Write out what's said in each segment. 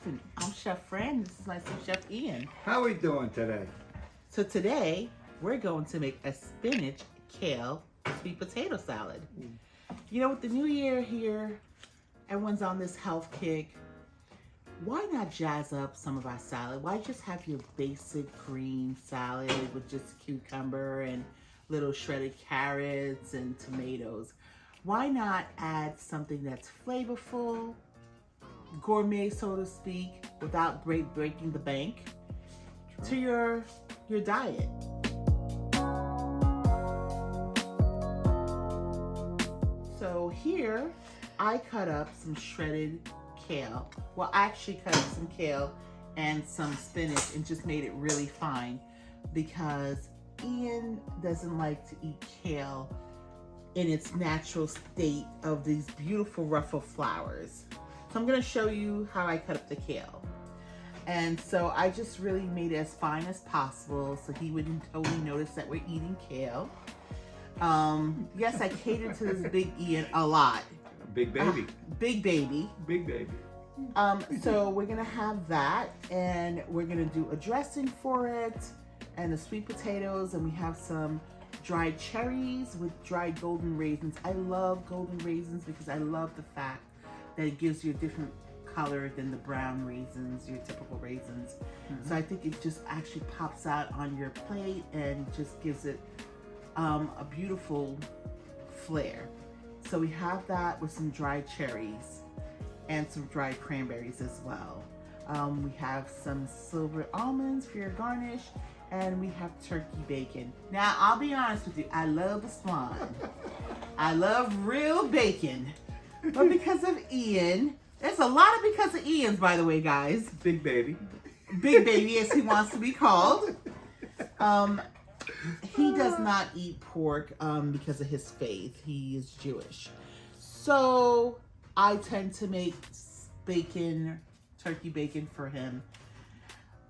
and I'm Chef Fran. This is my son, Chef Ian. How are we doing today? So today, we're going to make a spinach, kale, sweet potato salad. You know, with the new year here, everyone's on this health kick. Why not jazz up some of our salad? Why just have your basic green salad with just cucumber and little shredded carrots and tomatoes? Why not add something that's flavorful, gourmet, so to speak, without breaking the bank to your diet? So here, I cut up some shredded kale. Well, I actually cut up some kale and some spinach and just made it really fine because Ian doesn't like to eat kale in its natural state of these beautiful ruffled flowers. So I'm gonna show you how I cut up the kale. And so I just really made it as fine as possible so he wouldn't totally notice that we're eating kale. Yes, I catered to this big Ian a lot. Big baby. Big baby. Big baby. So we're gonna have that, and we're gonna do a dressing for it, and the sweet potatoes, and we have some dried cherries with dried golden raisins. I love golden raisins because I love the fact that it gives you a different color than the brown raisins, your typical raisins. So I think it just actually pops out on your plate and just gives it a beautiful flair. So we have that with some dried cherries and some dried cranberries as well. We have some silver almonds for your garnish, and we have turkey bacon. Now, I'll be honest with you, I love the swan. I love real bacon. But because of Ian, there's a lot of because of Ian's, by the way, guys. Big baby. Big baby, as he wants to be called. He does not eat pork because of his faith. He is Jewish. So I tend to make bacon, turkey bacon for him.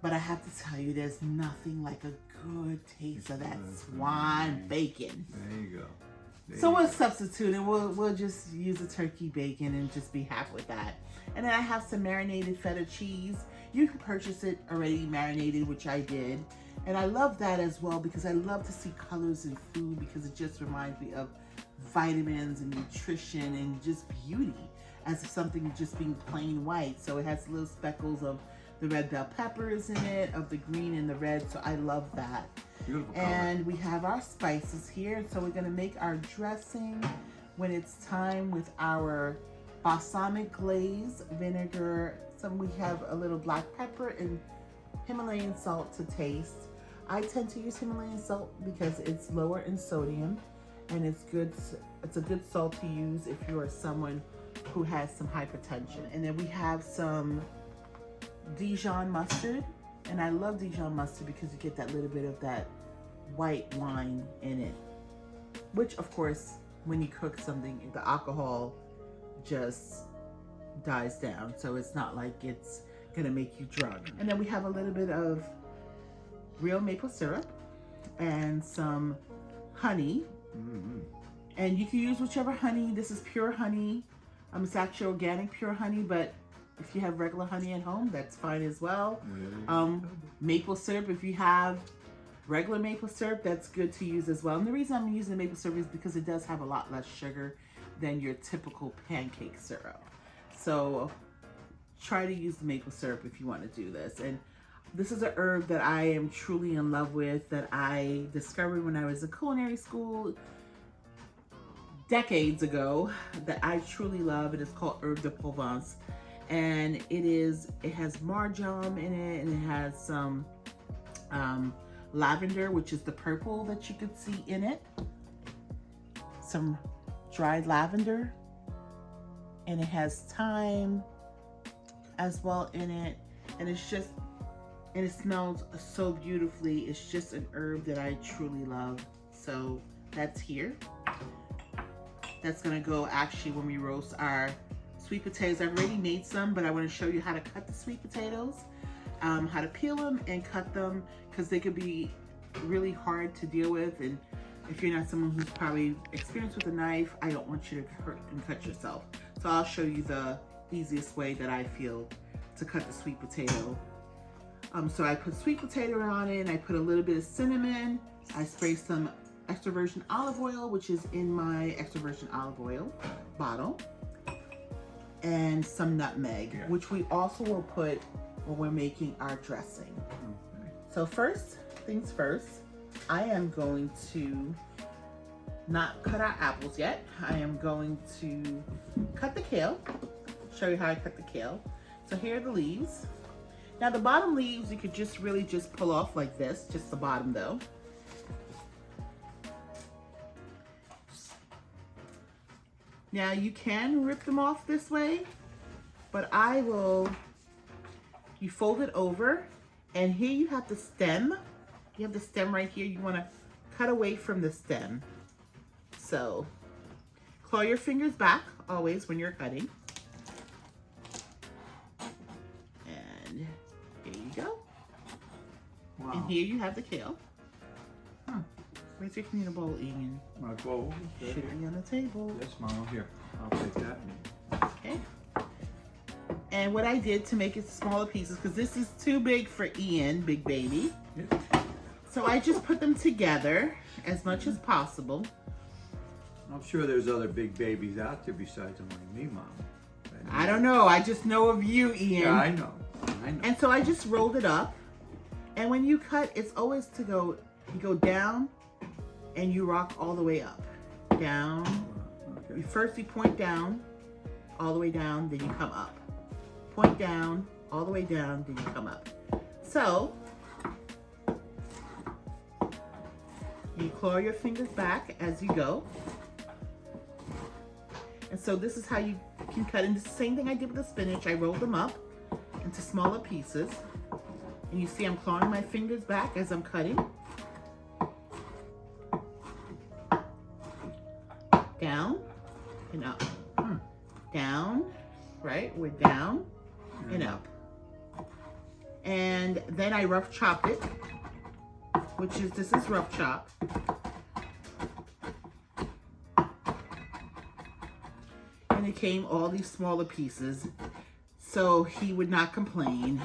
But I have to tell you, there's nothing like a good taste of that swan bacon. There you go. So we'll substitute and we'll just use the turkey bacon and just be happy with that. And then I have some marinated Feta cheese. You can purchase it already marinated, which I did. And I love that as well because I love to see colors in food because it just reminds me of vitamins and nutrition and just beauty as if something just being plain white. So it has little speckles of the red bell peppers in it, of the green and the red. So I love that. Beautiful And we have our spices here. So we're gonna make our dressing when it's time with our balsamic glaze, vinegar. We have a little black pepper and Himalayan salt to taste. I tend to use Himalayan salt because it's lower in sodium and it's good. It's a good salt to use if you are someone who has some hypertension. And then we have some Dijon mustard, and I love Dijon mustard because you get that little bit of that white wine in it, which of course when you cook something the alcohol just dies down, so it's not like it's gonna make you drunk. And then we have a little bit of real maple syrup and some honey. And you can use whichever honey. This is pure honey. It's actually organic pure honey, but if you have regular honey at home, that's fine as well. Maple syrup, if you have regular maple syrup, that's good to use as well. And the reason I'm using the maple syrup is because it does have a lot less sugar than your typical pancake syrup. So try to use the maple syrup if you want to do this. And this is a herb that I am truly in love with, that I discovered when I was in culinary school decades ago, that I truly love. It is called herb de Provence. And it has marjoram in it, and it has some lavender, which is the purple that you could see in it. Some dried lavender, and it has thyme as well in it. And it smells so beautifully. It's just an herb that I truly love. So that's here. That's gonna go actually when we roast our sweet potatoes. I've already made some, but I want to show you how to cut the sweet potatoes, how to peel them and cut them, because they could be really hard to deal with. And if you're not someone who's probably experienced with a knife, I don't want you to hurt and cut yourself. So I'll show you the easiest way that I feel to cut the sweet potato. So I put sweet potato on it, and I put a little bit of cinnamon. I spray some extra virgin olive oil, which is in my extra virgin olive oil bottle, and some nutmeg, which we also will put when we're making our dressing. Okay. So first things first, I am going to not cut our apples yet. I am going to cut the kale. Show you how I cut the kale. So here are the leaves. Now the bottom leaves you could just really just pull off like this, just the bottom though. Now you can rip them off this way, but you fold it over, and here you have the stem. You have the stem right here. You want to cut away from the stem. So claw your fingers back always when you're cutting. And here you go. Wow. And here you have the kale. Where's your communal bowl, Ian? My bowl. Should be on the table. Yes, Mama. Here, I'll take that. Okay. And what I did to make it smaller pieces, because this is too big for Ian, big baby. Yeah. So I just put them together as much as possible. I'm sure there's other big babies out there besides only me, Mama. I don't know. I just know of you, Ian. Yeah, I know. And so I just rolled it up. And when you cut, it's always you go down and you rock all the way up. Down. Okay. First you point down, all the way down, then you come up. Point down, all the way down, then you come up. So, you claw your fingers back as you go. And so this is how you can cut. And it's the same thing I did with the spinach. I rolled them up into smaller pieces. And you see I'm clawing my fingers back as I'm cutting. Down and up. Down, right? We're down and up. And then I rough chopped it, this is rough chop. And it came all these smaller pieces, so he would not complain.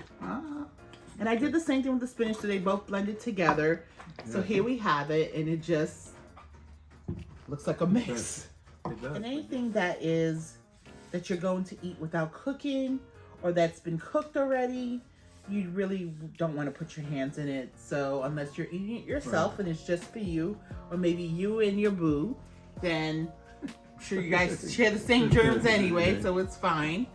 And I did the same thing with the spinach, so they both blended together. So here we have it, and it just looks like a mix. It does. And anything that you're going to eat without cooking, or that's been cooked already, you really don't want to put your hands in it. So unless you're eating it yourself and it's just for you, or maybe you and your boo, then I'm sure you guys share the same germs anyway, so it's fine.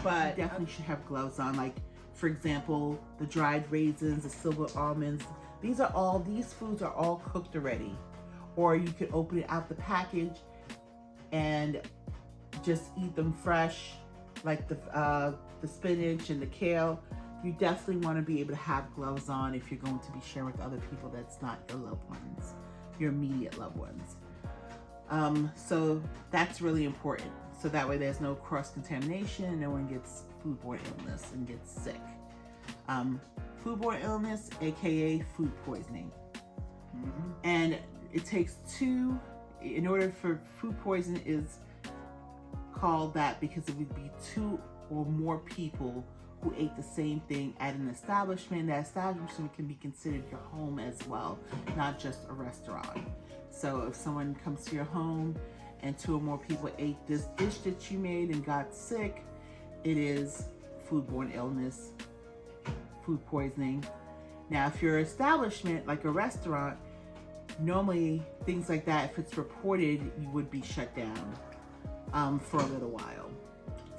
But you definitely should have gloves on. Like, for example, the dried raisins, the silver almonds. These foods are all cooked already. Or you could open it out the package and just eat them fresh, like the spinach and the kale. You definitely want to be able to have gloves on if you're going to be sharing with other people that's not your loved ones, your immediate loved ones. So that's really important. So that way there's no cross-contamination, no one gets foodborne illness and gets sick. Foodborne illness, aka food poisoning. And it takes two, in order for food poisoning is called that because it would be two or more people who ate the same thing at an establishment. That establishment can be considered your home as well, not just a restaurant. So if someone comes to your home and two or more people ate this dish that you made and got sick, it is foodborne illness, food poisoning. Now, if your establishment, like a restaurant, normally things like that, if it's reported, you would be shut down for a little while.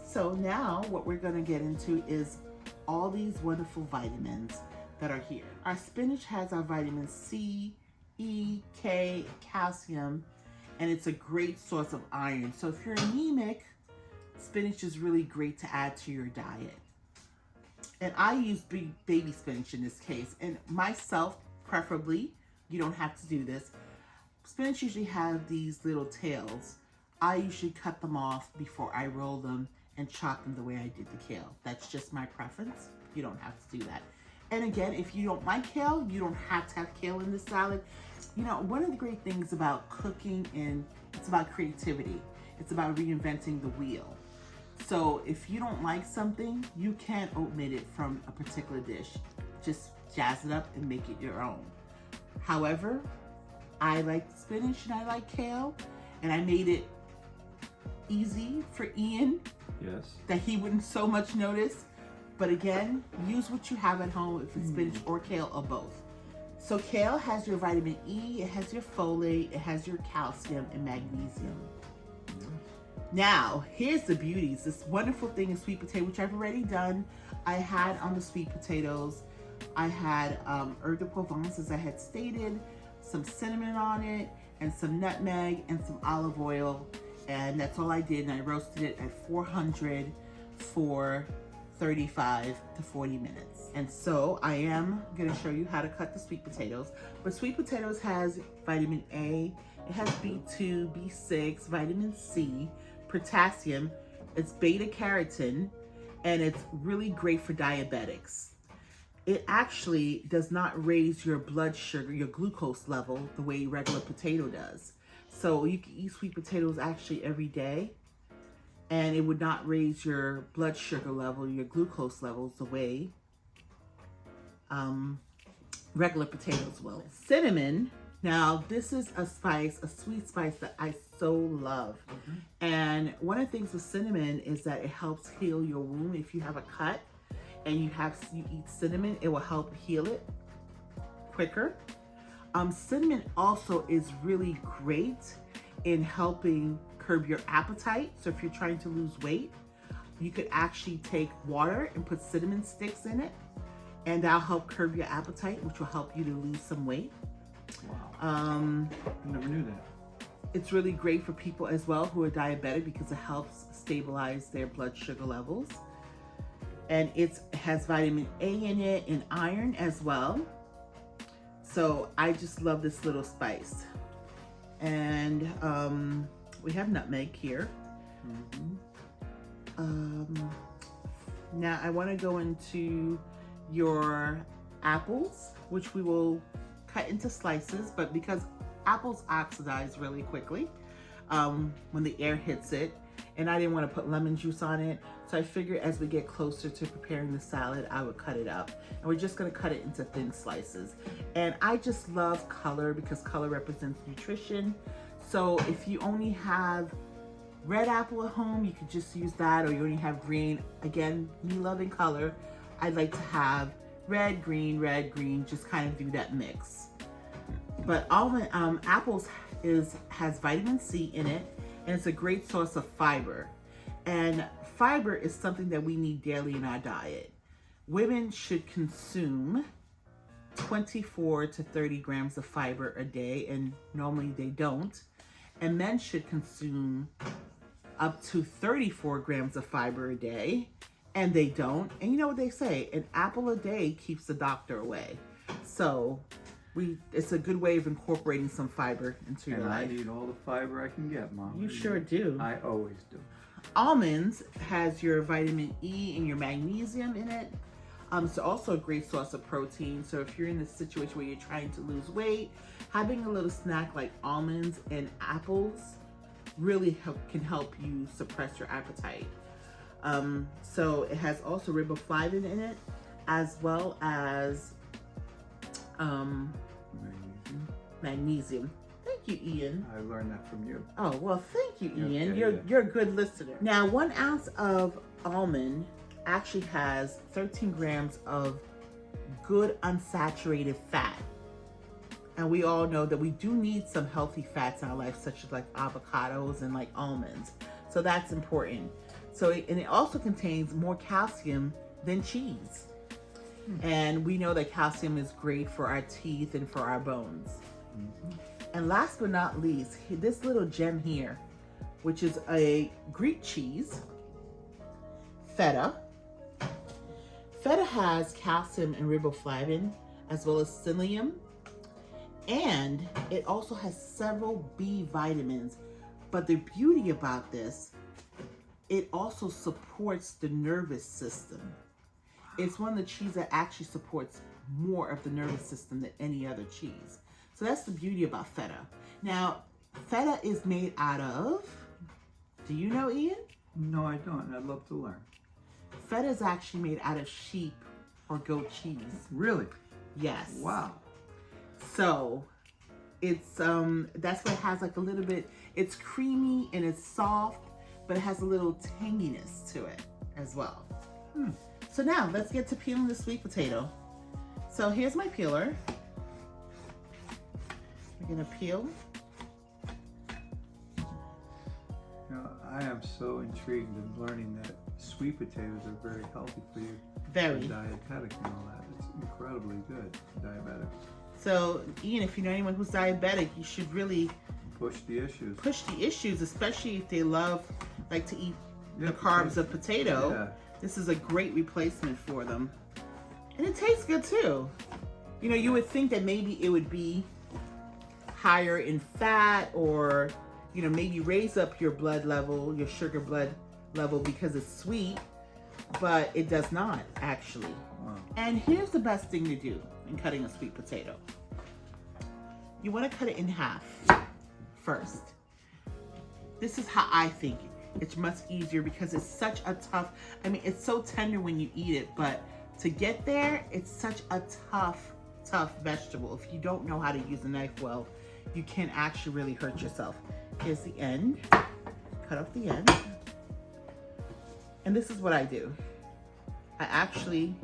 So now what we're going to get into is all these wonderful vitamins that are here. Our spinach has our vitamin C, E, K, calcium, and it's a great source of iron. So if you're anemic, spinach is really great to add to your diet. And I use baby spinach in this case. And myself, preferably, you don't have to do this. Spinach usually have these little tails. I usually cut them off before I roll them and chop them the way I did the kale. That's just my preference. You don't have to do that. And again, if you don't like kale, you don't have to have kale in the salad. You know, one of the great things about cooking, and it's about creativity. It's about reinventing the wheel. So if you don't like something, you can omit it from a particular dish. Just jazz it up and make it your own. However, I like spinach and I like kale, and I made it easy for Ian. Yes. That he wouldn't so much notice. But again, use what you have at home, if it's spinach or kale or both. So kale has your vitamin E, it has your folate, it has your calcium and magnesium. Now, here's the beauties. This wonderful thing is sweet potato, which I've already done. I had on the sweet potatoes, I had herb de Provence, as I had stated, some cinnamon on it, and some nutmeg, and some olive oil. And that's all I did, and I roasted it at 400 for 35 to 40 minutes. And so I am gonna show you how to cut the sweet potatoes. But sweet potatoes has vitamin A, it has B2, B6, vitamin C, potassium, it's beta carotene, and it's really great for diabetics. It actually does not raise your blood sugar, your glucose level, the way regular potato does. So you can eat sweet potatoes actually every day, and it would not raise your blood sugar level, your glucose levels the way regular potatoes will. Cinnamon, now this is a spice, a sweet spice that I so love. And one of the things with cinnamon is that it helps heal your wound. If you have a cut and you eat cinnamon, it will help heal it quicker. Cinnamon also is really great in helping curb your appetite. So if you're trying to lose weight, you could actually take water and put cinnamon sticks in it, and that'll help curb your appetite, which will help you to lose some weight. Wow. I never knew that. It's really great for people as well who are diabetic because it helps stabilize their blood sugar levels. And it has vitamin A in it and iron as well. So I just love this little spice. And we have nutmeg here. Now I want to go into your apples, which we will cut into slices, but because apples oxidize really quickly when the air hits it, and I didn't want to put lemon juice on it, so I figured as we get closer to preparing the salad, I would cut it up. And we're just going to cut it into thin slices. And I just love color because color represents nutrition. So if you only have red apple at home, you could just use that, or you only have green. Again, me loving color, I'd like to have red, green, just kind of do that mix. But apples has vitamin C in it, and it's a great source of fiber. And fiber is something that we need daily in our diet. Women should consume 24 to 30 grams of fiber a day, and normally they don't. And men should consume up to 34 grams of fiber a day, and they don't. And you know what they say, an apple a day keeps the doctor away. So it's a good way of incorporating some fiber into your life. I need all the fiber I can get, Mom. You sure do. I always do. Almonds has your vitamin E and your magnesium in it. It's also a great source of protein. So if you're in a situation where you're trying to lose weight, having a little snack like almonds and apples really can help you suppress your appetite. So it has also riboflavin in it, as well as magnesium. Thank you, Ian. I learned that from you. Oh, well, thank you, Ian. Okay, You're a good listener. Now, 1 ounce of almond actually has 13 grams of good unsaturated fat. And we all know that we do need some healthy fats in our life, such as like avocados and like almonds. So that's important. So, and it also contains more calcium than cheese. And we know that calcium is great for our teeth and for our bones. And last but not least, this little gem here, which is a Greek cheese, Feta. Feta has calcium and riboflavin, as well as psyllium, and it also has several B vitamins. But the beauty about this, it also supports the nervous system. It's one of the cheese that actually supports more of the nervous system than any other cheese. So that's the beauty about Feta. Now, Feta is made out of, do you know, Ian? No, I don't. I'd love to learn. Feta is actually made out of sheep or goat cheese. Really? Yes. Wow. So it's that's why it has like a little bit, it's creamy and it's soft, but it has a little tanginess to it as well. So now let's get to peeling the sweet potato. So here's my peeler. We're gonna peel. I am so intrigued in learning that sweet potatoes are very healthy for you. Very. Dietetic and all that. It's incredibly good. Diabetic. So Ian, if you know anyone who's diabetic, you should really push the issues. Push the issues, especially if they like to eat the carbs of potato. Yeah. This is a great replacement for them. And it tastes good too. You know, you would think that maybe it would be higher in fat, or you know, maybe raise up your blood level, your sugar blood level, because it's sweet, but it does not actually. Wow. And here's the best thing to do in cutting a sweet potato. You want to cut it in half first. This is how I think. It's much easier because it's such a tough, I mean, it's so tender when you eat it, but to get there, it's such a tough vegetable. If you don't know how to use a knife well, you can actually really hurt yourself. Here's the end. Cut off the end. And this is what I do. I actually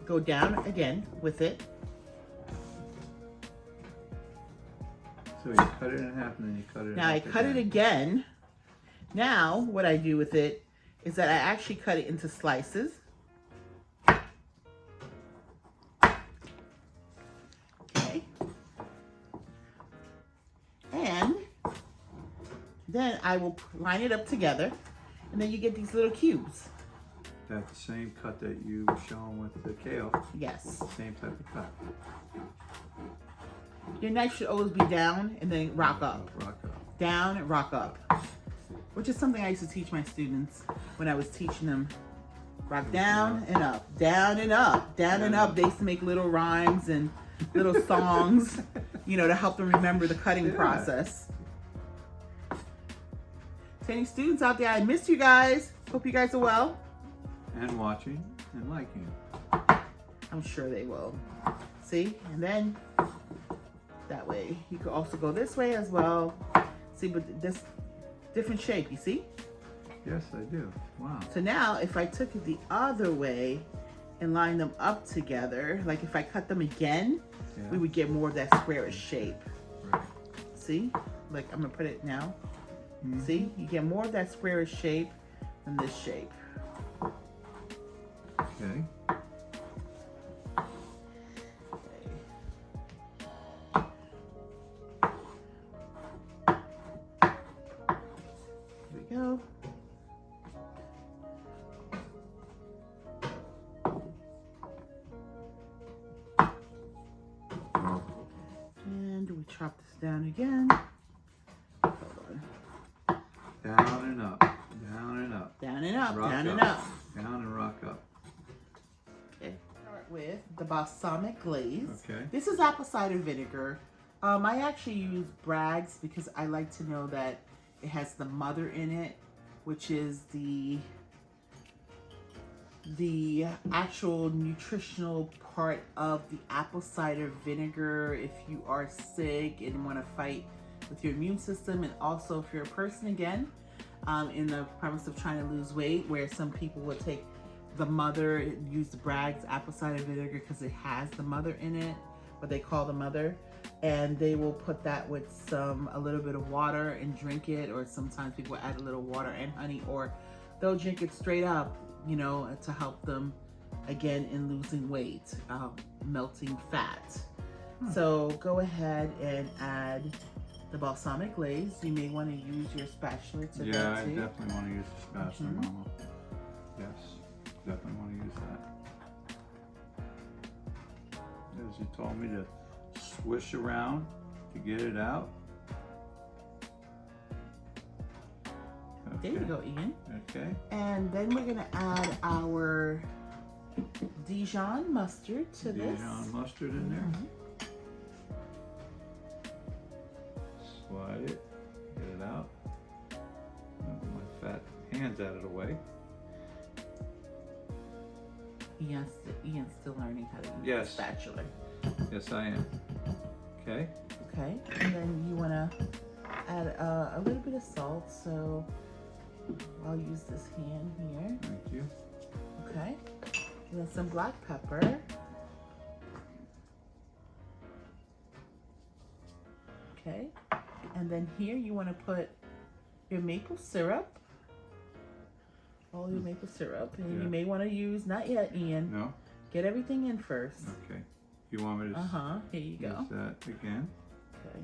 go down again with it. So you cut it in half and then you cut it in half. Now I cut it again. Now what I do with it is that I actually cut it into slices. Okay. And then I will line it up together, and then you get these little cubes. That's the same cut that you shown with the kale. Yes. Same type of cut. Your knife should always be down and then rock up. Rock up. Down and rock up. Which is something I used to teach my students when I was teaching them. Rock down and up, down and up, down and up. They used to make little rhymes and little songs, you know, to help them remember the cutting process. To any students out there, I missed you guys. Hope you guys are well. And watching and liking. I'm sure they will. See? And then that way. You could also go this way as well. See, but this different shape, you see? Yes, I do. Wow. So now if I took it the other way and lined them up together, like if I cut them again, we would get more of that squarish shape. Right. See? Like I'm gonna put it now. See? You get more of that squarish shape than this shape. Okay. There we go. And we chop this down again. Hold on. Down and up. Down and up. Down and up. Rock Down up. and up. Down and rock up. Okay. Start with the balsamic glaze. Okay. This is apple cider vinegar. I actually use Bragg's because I like to know that it has the mother in it, which is the actual nutritional part of the apple cider vinegar if you are sick and want to fight with your immune system, and also if you're a person again in the premise of trying to lose weight, where some people will take the mother, use the Bragg's apple cider vinegar because it has the mother in it, what they call the mother, and they will put that with a little bit of water and drink it, or sometimes people add a little water and honey, or they'll drink it straight up, you know, to help them again in losing weight, melting fat. So go ahead and add the balsamic glaze. You may want to use your spatula to Yeah, I too. definitely want to use the spatula, Mama. Yes, definitely want to use that. As you told me to swish around to get it out. There you go, Ian. Okay. And then we're gonna add our Dijon mustard to this. Dijon mustard in there. Slide it, get it out. My fat hands out of the way. Ian's still learning how to use Yes. the spatula. Yes, I am. Okay. Okay, and then you want to add a little bit of salt, so I'll use this hand here. Thank you. Okay, and then some black pepper. Okay, and then here you want to put your maple syrup. All your maple syrup, and Yeah. you may want to use, not yet, Ian. No? Get everything in first. Okay. You want me to Here you go. use that again? Okay.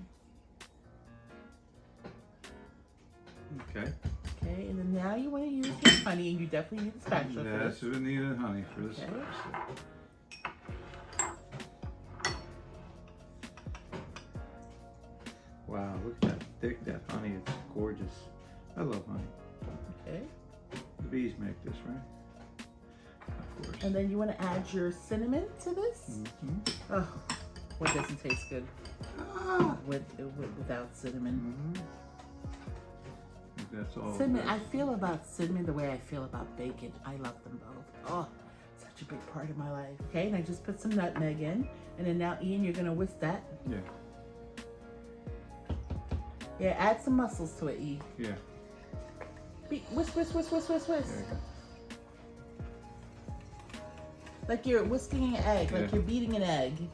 Okay. Okay, and then now you want to use your honey, and you definitely need the spatula for Yes, this. we need a honey for this Okay. first. Wow, look at that thick, that honey. It's gorgeous. I love honey. Okay. The bees make this, right? Of course. And then you want to add your cinnamon to this. Mm-hmm. Oh, what doesn't taste good without cinnamon? Mm-hmm. That's all. Cinnamon. I feel about cinnamon the way I feel about bacon. I love them both. Oh, such a big part of my life. Okay, and I just put some nutmeg in, and then now Ian, you're gonna whisk that. Yeah. Yeah, add some mussels to it, E. Yeah. Whisk, whisk, whisk, whisk, whisk, whisk. There you go. Like you're whisking an egg, like Yeah. you're beating an egg.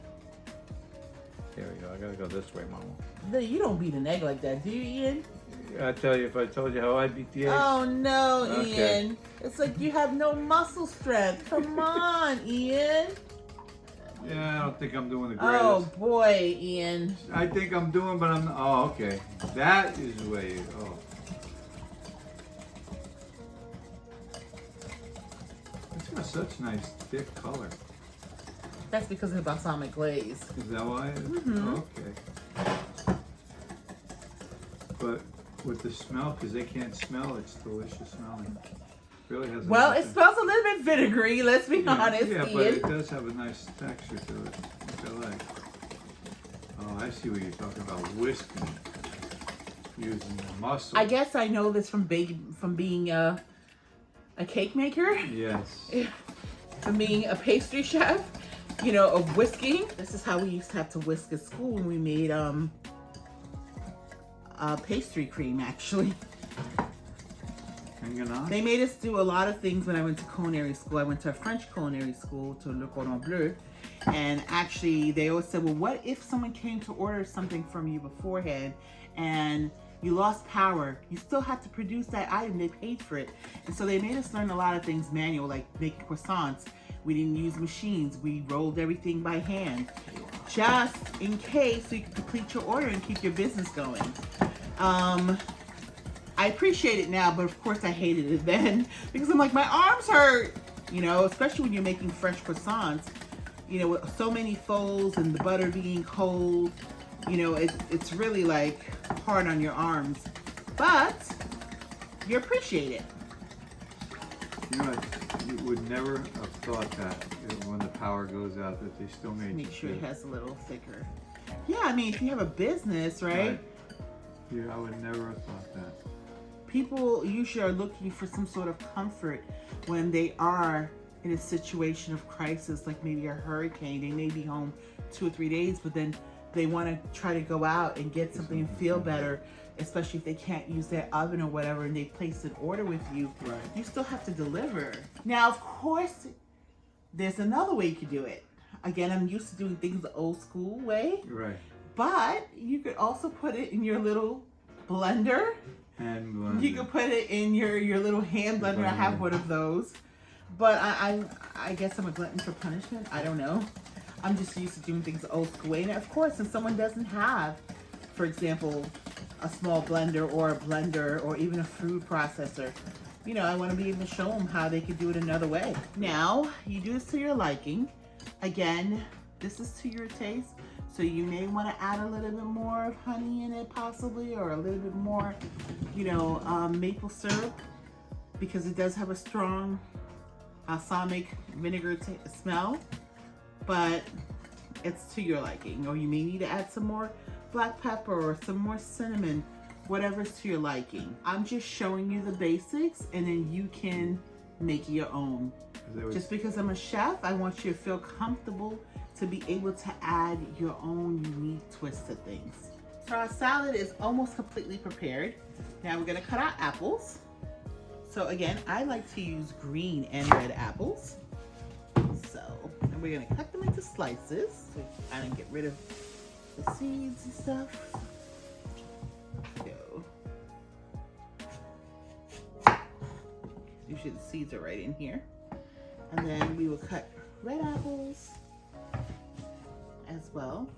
There we go. I gotta go this way, Mama. No, you don't beat an egg like that, do you, Ian? I tell you, if I told you how I beat the eggs. Oh no, Okay. Ian. It's like you have no muscle strength. Come on, Ian. Yeah, I don't think I'm doing the greatest. Oh boy, Ian. I think I'm doing, but I'm. Oh, okay. That is the way. Oh. It's got such nice thick color. That's because of the balsamic glaze. Is that why? Mhm. Okay. But with the smell, because they can't smell, it's delicious smelling. Really has. Well, a it smells a little bit vinegary, let's be honest, Yeah, Ian. but it does have a nice texture to it, which I like. Oh, I see what you're talking about. Whisking, using the muscle. I guess I know this from being a cake maker, Yes. from being a pastry chef, you know, of whisking. This is how we used to have to whisk at school when we made pastry cream, actually. And ganache. They made us do a lot of things when I went to culinary school. I went to a French culinary school, to Le Cordon Bleu. And actually, they always said, well, what if someone came to order something from you beforehand and you lost power? You still have to produce that item. They paid for it. And so they made us learn a lot of things manual, like making croissants. We didn't use machines. We rolled everything by hand, just in case so you could complete your order and keep your business going. I appreciate it now, but of course I hated it then because I'm like, my arms hurt, you know, especially when you're making French croissants, you know, with so many folds and the butter being cold, you know, it's really like hard on your arms, but you appreciate it. You know, you would never have thought that when the power goes out that they still made Make you sure it fit. has a little thicker. Yeah, I mean, if you have a business, right? Yeah, I would never have thought that. People usually are looking for some sort of comfort when they are in a situation of crisis, like maybe a hurricane. They may be home 2 or 3 days, but then they want to try to go out and get something and feel better, especially if they can't use their oven or whatever, and they place an order with you. Right. You still have to deliver. Now, of course, there's another way you could do it. Again, I'm used to doing things the old school way, Right. but you could also put it in your little blender. And blender. You can put it in your little hand blender. I have one of those. But I guess I'm a glutton for punishment. I don't know. I'm just used to doing things the old school way. And of course, if someone doesn't have, for example, a small blender or a blender or even a food processor, you know, I want to be able to show them how they could do it another way. Now, you do this to your liking. Again, this is to your taste. So you may want to add a little bit more of honey in it possibly, or a little bit more, you know, maple syrup, because it does have a strong balsamic vinegar smell, but it's to your liking. Or you may need to add some more black pepper or some more cinnamon whatever's to your liking. I'm just showing you the basics, and then you can make your own. Just because I'm a chef, I want you to feel comfortable to be able to add your own unique twist to things. So our salad is almost completely prepared. Now we're gonna cut our apples. So again, I like to use green and red apples. So, and we're gonna cut them into slices so kind of get rid of the seeds and stuff. Go. Usually the seeds are right in here. And then we will cut red apples as well.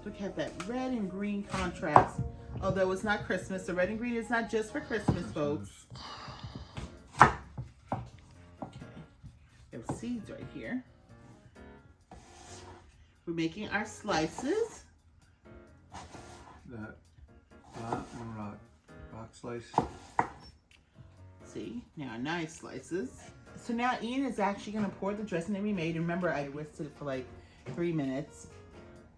So we have that red and green contrast. Although it's not Christmas, the red and green is not just for Christmas, folks. Okay. We have seeds right here. We're making our slices. That rock slice. See, now nice slices. So now Ian is actually gonna pour the dressing that we made. Remember, I whisked it for like 3 minutes.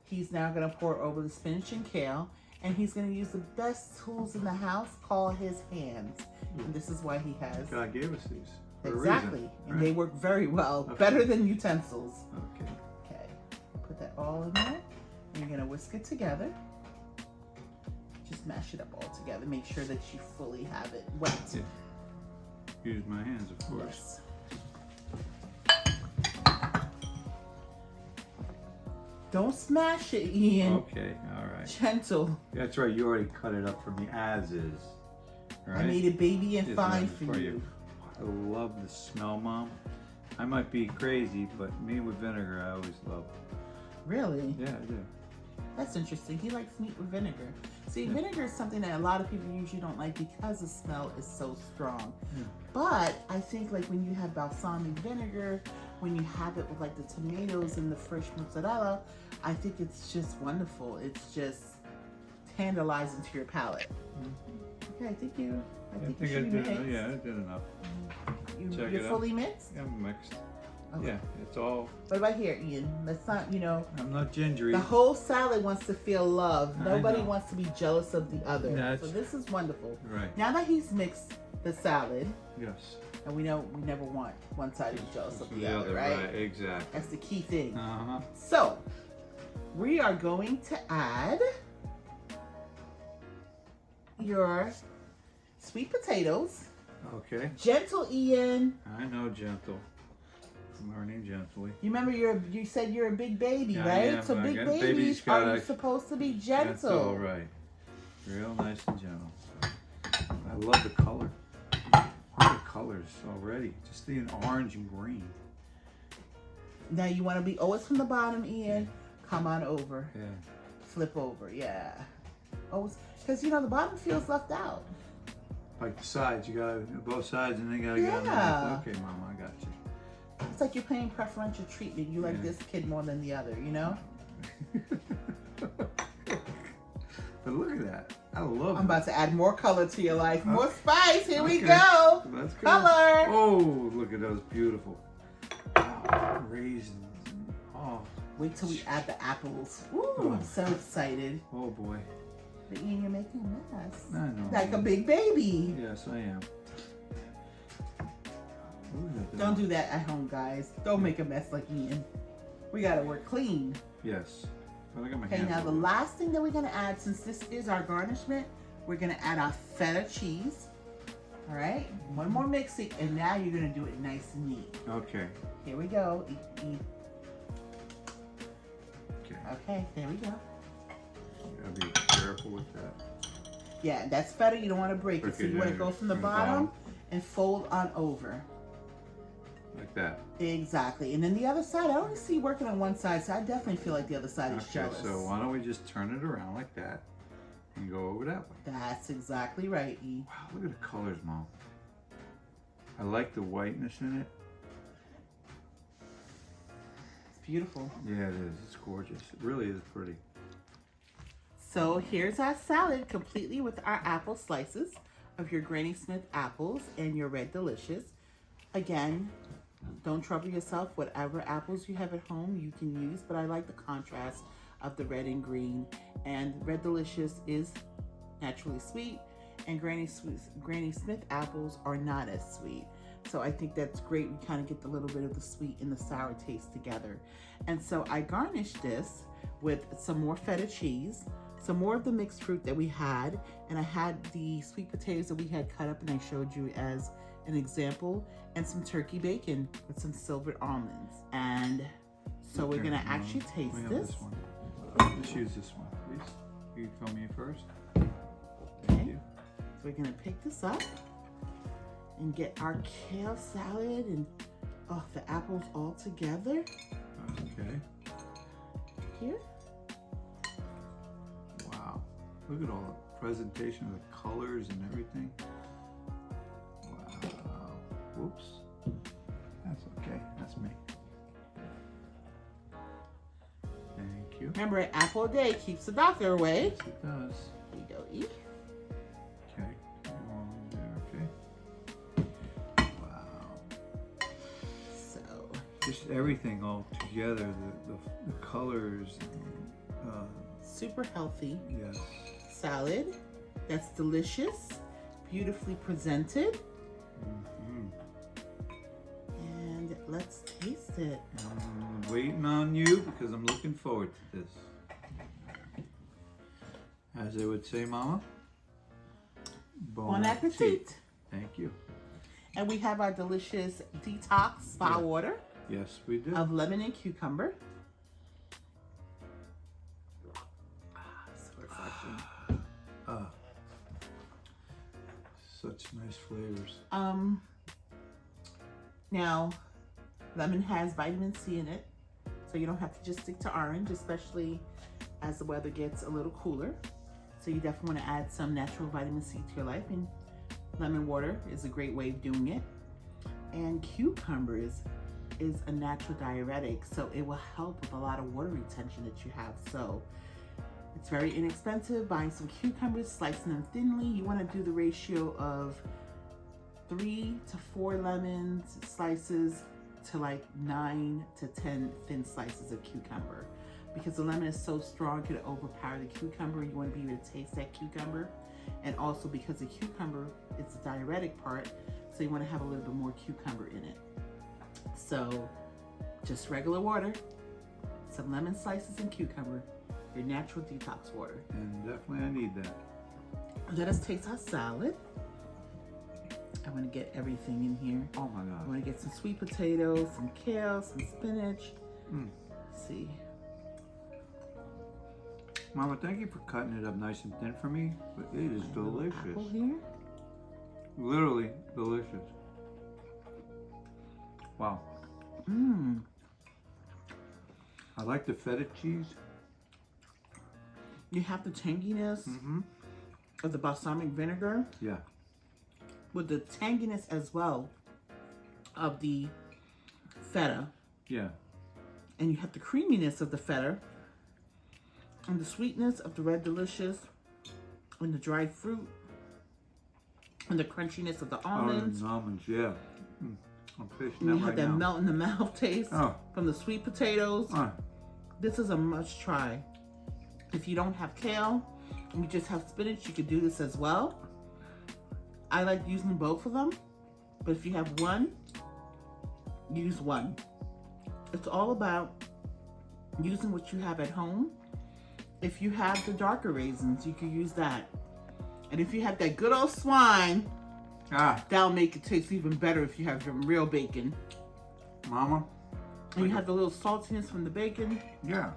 He's now gonna pour over the spinach and kale, and he's gonna use the best tools in the house called his hands. And this is why he has. God gave us these. Exactly, reason, and right? they work very well, Okay. better than utensils. Okay. Okay, put that all in there, and you're gonna whisk it together. Just mash it up all together. Make sure that you fully have it wet. Yeah. Use my hands, of course. Yes. Don't smash it, Ian. Okay, all right. Gentle. That's right, you already cut it up for me as is. Right? I made it baby and It's fine nice for you. I love the smell, Mom. I might be crazy, but me with vinegar, I always love. Really? Yeah, I do. That's interesting. He likes meat with vinegar. See, vinegar is something that a lot of people usually don't like because the smell is so strong. Yeah. But I think like when you have balsamic vinegar, when you have it with like the tomatoes and the fresh mozzarella, I think it's just wonderful. It's just tantalizing to your palate. Okay, I think you should be mixed. Yeah, I did enough. Check You're it out. fully mixed? I'm mixed. Okay. Yeah, it's all. What about here, Ian? Let's not, I'm not gingery. the whole salad wants to feel love. I Nobody know. wants to be jealous of the other. That's- So this is wonderful. Right. Now that he's mixed the salad, Yes. and we know we never want one side to be jealous of the other, right? Exactly. That's the key thing. Uh-huh. So, we are going to add your sweet potatoes. Okay. Gentle, Ian. I know gentle. I'm learning gently. You remember you said you're a big baby, Yeah, I right? am. So I big got- babies babies are gotta- supposed to be gentle. That's all right. Real nice and gentle. I love the color. All the colors already. Just the orange and green. Now you want to be always from the bottom, Ian. Come on over. Yeah. Flip over, yeah. Always, because the bottom feels left out. Like the sides, you gotta both sides, and then you gotta get Yeah. underneath. Okay, Mom, I got you. It's like you're paying preferential treatment. You like Yeah. this kid more than the other, you know? But look at that. I love I'm it. about to add more color to your life. More spice. Here we Okay. go. Let's go. Color. Oh, look at those beautiful raisins. Oh, Wait till we add the apples. Ooh, Oh. I'm so excited. oh boy. But Ian, you're making a mess. I know. Like a big baby. Yes, I am. Ooh, Don't do that at home, guys. Don't make a mess like Ian. We gotta work clean. Yes. I look at my Okay, hands. now the last thing that we're gonna add, since this is our garnishment, we're gonna add our feta cheese. All right, one more mixing, and now you're gonna do it nice and neat. Okay. Here we go. Okay. Okay, there we go. Gotta be careful with that. Yeah, that's feta. You don't want to break it, so Okay, you want yeah, to go from the from the bottom bottom. and fold on over. Like that. Exactly, and then the other side. I only see you working on one side, so I definitely feel like the other side is Okay, jealous. so why don't we just turn it around like that and go over that way? That's exactly right, E. Wow, look at the colors, Mom. I like the whiteness in it. It's beautiful. Yeah, it is. It's gorgeous. It really is pretty. So here's our salad, completely with our apple slices of your Granny Smith apples and your Red Delicious. Again, don't trouble yourself. Whatever apples you have at home, you can use, but I like the contrast of the red and green. And Red Delicious is naturally sweet, and Granny Smith apples are not as sweet. So I think that's great. We kind of get the little bit of the sweet and the sour taste together. And so I garnished this with some more feta cheese, some more of the mixed fruit that we had, and I had the sweet potatoes that we had cut up and I showed you as an example, and some turkey bacon with some silvered almonds. And so we're gonna actually taste this. This one. Let's use this one, please. You tell me first. Thank you. So we're gonna pick this up and get our kale salad and the apples all together. Okay. Here. Wow. Look at all the presentation of the colors and everything. Wow. Whoops. That's okay. That's me. Thank you. Remember, an apple a day keeps the doctor away. Yes, it does. Here you go, eat. Okay. Along there, okay. Wow. So. Just everything all together, the colors. Super healthy. Yes. Salad that's delicious, beautifully presented. And let's taste it. I'm waiting on you because I'm looking forward to this. As they would say, Mama. Bon appetit. Thank you. And we have our delicious detox spa water. Yes, we do. Of lemon and cucumber. So refreshing. Such nice flavors. Now, lemon has vitamin C in it, so you don't have to just stick to orange, especially as the weather gets a little cooler. So you definitely want to add some natural vitamin C to your life, and lemon water is a great way of doing it. And cucumbers is a natural diuretic, so it will help with a lot of water retention that you have. So it's very inexpensive. Buying some cucumbers, slicing them thinly. You want to do the ratio of 3 to 4 lemons slices to like 9 to 10 thin slices of cucumber, because the lemon is so strong it could overpower the cucumber. You want to be able to taste that cucumber, and also because the cucumber is the diuretic part, so you want to have a little bit more cucumber in it. So just regular water, some lemon slices and cucumber, your natural detox water. And definitely I need that. Let us taste our salad. I want to get everything in here. Oh my God. I want to get some sweet potatoes, some kale, some spinach. Let's see. Mama, thank you for cutting it up nice and thin for me, but it is delicious. Apple here. Literally delicious. Wow. I like the feta cheese. You have the tanginess of the balsamic vinegar. Yeah. With the tanginess as well of the feta. Yeah. And you have the creaminess of the feta. And the sweetness of the red delicious. And the dried fruit. And the crunchiness of the almonds. Oh, the almonds, yeah. I'm tasting And that you have right that now. melt in the mouth taste from the sweet potatoes. This is a must try. If you don't have kale and you just have spinach, you could do this as well. I like using both of them, but if you have one, use one. It's all about using what you have at home. If you have the darker raisins, you can use that. And if you have that good old swine, that'll make it taste even better if you have your real bacon. Mama. And you have the little saltiness from the bacon. Yeah.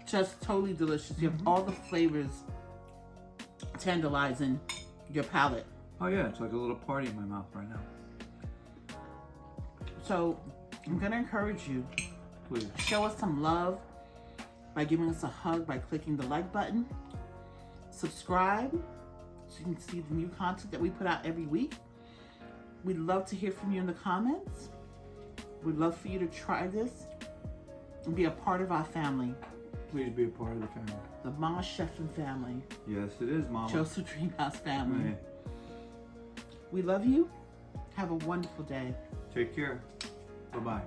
Just totally delicious. You have all the flavors tantalizing your palate. Oh yeah, it's like a little party in my mouth right now. So I'm gonna encourage you. Please. Show us some love by giving us a hug by clicking the like button. Subscribe so you can see the new content that we put out every week. We'd love to hear from you in the comments. We'd love for you to try this and be a part of our family. Please be a part of the family. The Mama Chefin family. Yes, it is, Mama. Joseph Dreamhouse family. Right. We love you. Have a wonderful day. Take care. Bye-bye.